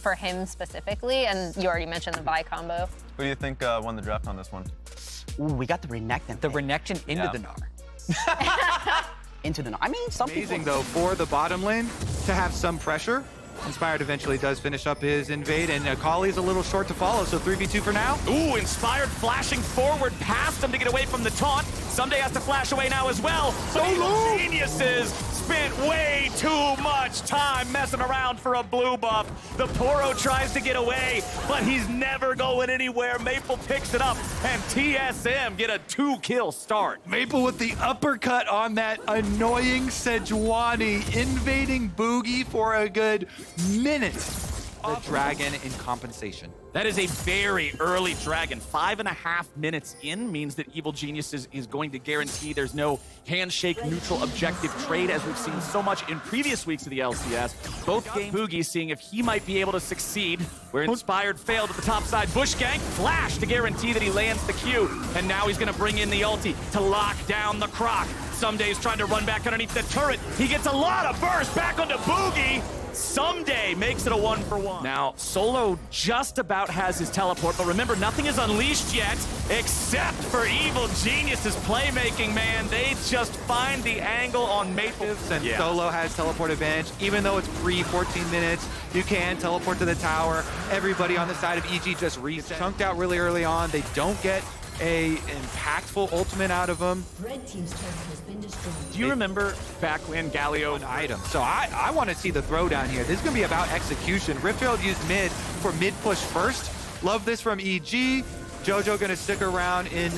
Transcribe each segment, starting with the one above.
for him specifically, and you already mentioned the Vi combo. Who do you think won the draft on this one? Ooh, we got the Renekton. The Renekton into the Gnar. Into the Gnar. I mean, some Amazing, people... though, for the bottom lane to have some pressure. Inspired eventually does finish up his invade, and Akali's a little short to follow, so 3v2 for now. Ooh, Inspired flashing forward past him to get away from the taunt. Someday has to flash away now as well. But Geniuses spent way too much time messing around for a blue buff. The Poro tries to get away, but he's never going anywhere. Maple picks it up, and TSM get a 2-kill start. Maple with the uppercut on that annoying Sejuani, invading Boogie for a good minute. The Dragon in compensation. That is a very early Dragon. 5.5 minutes in means that Evil Geniuses is going to guarantee there's no handshake neutral objective trade, as we've seen so much in previous weeks of the LCS. Both game Boogie seeing if he might be able to succeed, where Inspired failed at the top side. Bush Gank flash to guarantee that he lands the Q, and now he's gonna bring in the ulti to lock down the Croc. Someday's trying to run back underneath the turret. He gets a lot of burst back onto Boogie. Someday makes it a 1-for-1. Now, Solo just about has his teleport, but remember, nothing is unleashed yet, except for Evil Genius's playmaking, man. They just find the angle on Maple. And Solo has teleport advantage. Even though it's free 14 minutes, you can teleport to the tower. Everybody on the side of EG just chunked out really early on. They don't get a impactful ultimate out of them. Red team's turret has been destroyed. Do you remember back when Galio... An item. So I want to see the throwdown here. This is going to be about execution. Riftfield used mid for mid push first. Love this from EG. Jojo going to stick around in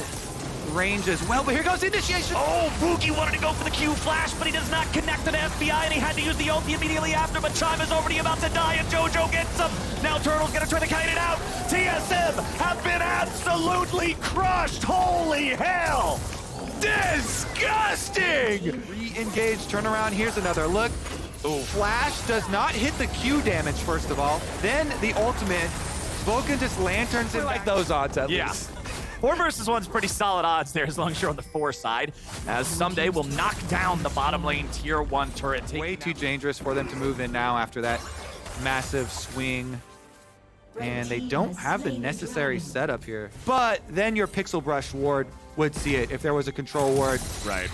range as well, but here goes initiation. Oh, Boogie wanted to go for the Q flash, but he does not connect to the FBI, and he had to use the ulti immediately after, but Chime is already about to die, and Jojo gets him. Now Turtle's gonna try to kite it out. TSM have been absolutely crushed. Holy hell. Disgusting. Re-engage, turn around. Here's another look. Ooh. Flash does not hit the Q damage, first of all. Then the ultimate. Vulcan just lanterns in like those odds at least. 4 versus 1's pretty solid odds there as long as you're on the 4 side, as Someday will knock down the bottom lane tier 1 turret. Way too dangerous for them to move in now after that massive swing. And they don't have the necessary setup here. But then your Pixel Brush ward would see it if there was a control ward. Right.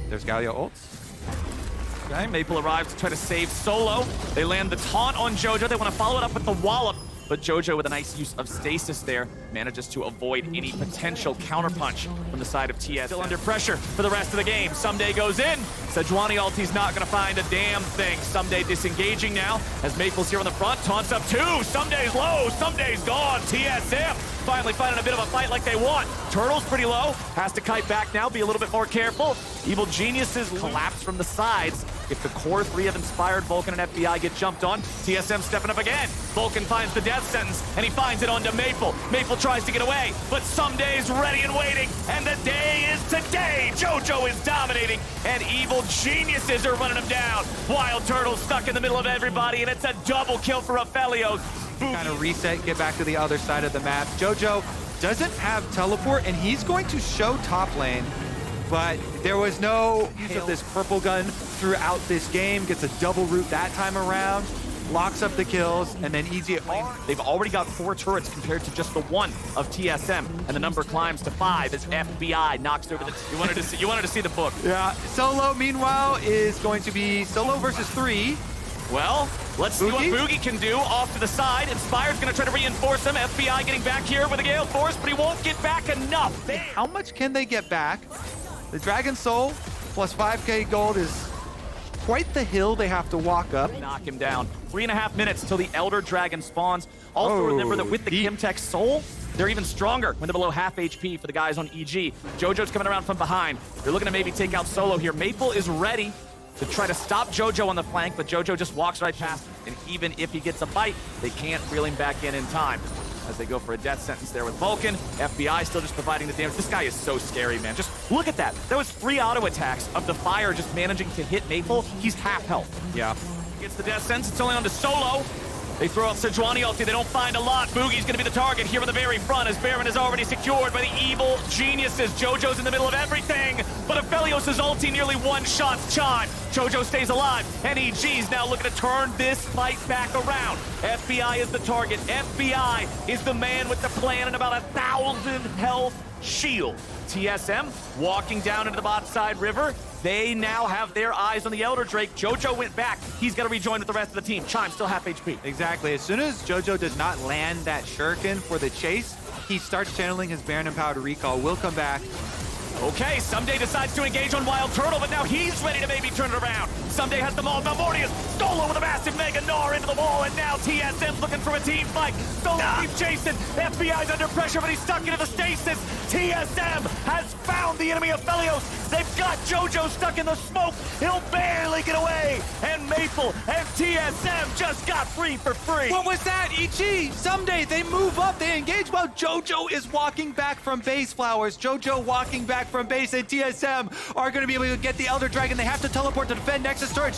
There's Galio ults. Okay, Maple arrives to try to save Solo. They land the taunt on Jojo. They want to follow it up with the wallop. But Jojo, with a nice use of stasis there, manages to avoid any potential counterpunch from the side of TS. Still under pressure for the rest of the game. Someday goes in. Sejuani ulti's not going to find a damn thing. Someday disengaging now as Maple's here on the front. Taunts up 2. Someday's low. Someday's gone. TSM finally finding a bit of a fight like they want. Turtle's pretty low. Has to kite back now. Be a little bit more careful. Evil Geniuses collapse from the sides. If the core 3 of Inspired, Vulcan, and FBI get jumped on, TSM stepping up again. Vulcan finds the death sentence, and he finds it onto Maple. Maple tries to get away, but Someday's ready and waiting, and the day is today. Jojo is dominating, and Evil Geniuses are running him down. Wild Turtle's stuck in the middle of everybody, and it's a double kill for Aphelios. Kind of reset, get back to the other side of the map. Jojo doesn't have teleport, and he's going to show top lane. But there was no use of this purple gun throughout this game. Gets a double root that time around. Locks up the kills, and then easy at lane. They've already got 4 turrets compared to just the 1 of TSM, and the number climbs to 5 as FBI knocks over the... You wanted to see the book. Yeah. Solo, meanwhile, is going to be Solo versus 3. Well, let's see what Boogie can do off to the side. Inspired's going to try to reinforce him. FBI getting back here with a Gale Force, but he won't get back enough. How much can they get back? The Dragon Soul plus 5k gold is quite the hill they have to walk up. Knock him down. 3.5 minutes till the Elder Dragon spawns. Also remember that with the Kimtech Soul, they're even stronger when they're below half HP for the guys on EG. Jojo's coming around from behind. They're looking to maybe take out Solo here. Maple is ready to try to stop Jojo on the flank, but Jojo just walks right past him. And even if he gets a bite, they can't reel him back in time. As they go for a death sentence there with Vulcan. FBI still just providing the damage. This guy is so scary, man. Just look at that. That was 3 auto attacks of the fire just managing to hit Maple. He's half health. Yeah. Gets the death sentence. It's only on to Solo. They throw out Sejuani ulti. They don't find a lot. Boogie's going to be the target here on the very front as Baron is already secured by the Evil Geniuses. Jojo's in the middle of everything. but Aphelios' ulti nearly one-shots Chime. JoJo stays alive, and EG's now looking to turn this fight back around. FBI is the target. FBI is the man with the plan and about 1,000 health shield. TSM walking down into the bot side river. They now have their eyes on the Elder Drake. JoJo went back. He's got to rejoin with the rest of the team. Chime still half HP. Exactly. As soon as JoJo does not land that shuriken for the chase, he starts channeling his Baron Empowered Recall. Will come back. Okay, Someday decides to engage on Wild Turtle, but now he's ready to maybe turn it around. Someday has them all. Malmortius, Solo with a massive Mega Gnar into the wall, and now TSM's looking for a team fight. Solo keeps chasing. FBI's under pressure, but he's stuck into the stasis. TSM has found the enemy of Aphelios. They've got JoJo stuck in the smoke. He'll barely get away. And Maple and TSM just got free for free. What was that? EG, Someday, they move up, they engage while JoJo is walking back from base, Flowers. JoJo walking back from base, and TSM are going to be able to get the Elder Dragon. They have to teleport to defend Nexus Storage.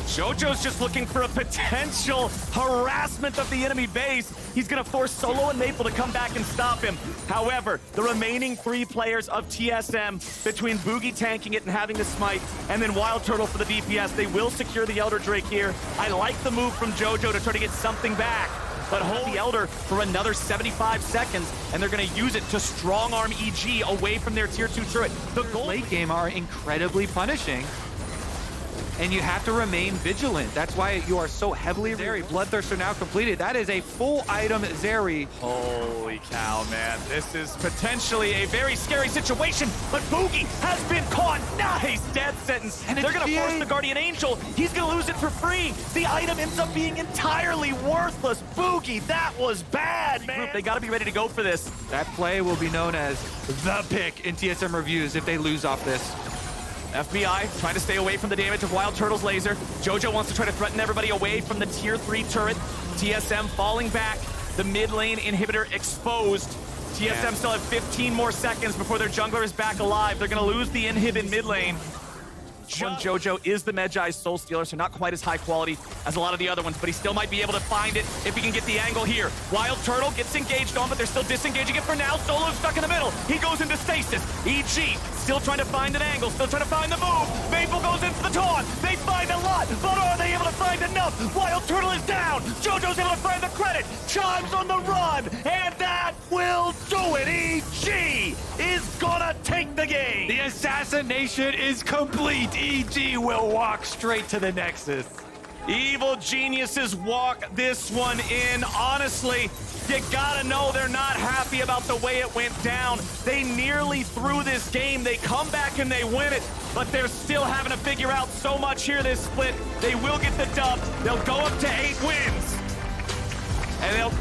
JoJo's just looking for a potential harassment of the enemy base. He's going to force Solo and Maple to come back and stop him. However, the remaining 3 players of TSM, between Boogie tanking it and having the smite, and then Wild Turtle for the DPS, they will secure the Elder Drake here. I like the move from JoJo to try to get something back, but hold the Elder for another 75 seconds, and they're going to use it to strong-arm EG away from their tier 2 turret. The goal Late game are incredibly punishing, and you have to remain vigilant. That's why you are so heavily Zeri. Bloodthirster now completed. That is a full item Zeri. Holy cow, man. This is potentially a very scary situation, but Boogie has been caught. Nice death sentence. And they're going to force the Guardian Angel. He's going to lose it for free. The item ends up being entirely worthless. Boogie, that was bad, man. They got to be ready to go for this. That play will be known as the pick in TSM reviews if they lose off this. FBI trying to stay away from the damage of Wild Turtle's laser. JoJo wants to try to threaten everybody away from the tier 3 turret. TSM falling back. The mid lane inhibitor exposed. TSM still have 15 more seconds before their jungler is back alive. They're going to lose the inhib in mid lane. JoJo is the Medjai's Soul Stealer, so not quite as high quality as a lot of the other ones, but he still might be able to find it if he can get the angle here. Wild Turtle gets engaged on, but they're still disengaging it for now. Solo's stuck in the middle. He goes into stasis. EG still trying to find an angle, still trying to find the move. Maple goes in for the taunt. They find a lot, but are they able to find enough? Wild Turtle is down. JoJo's able to find the credit. Chime's on the run, and that will do it. EG is gonna take the game. The assassination is complete. EG will walk straight to the Nexus. Evil geniuses walk this one in. Honestly, you gotta know they're not happy about the way it went down. They nearly threw this game. They come back and they win it, but they're still having to figure out so much here this split. They will get the dub. They'll go up to 8 wins, and they'll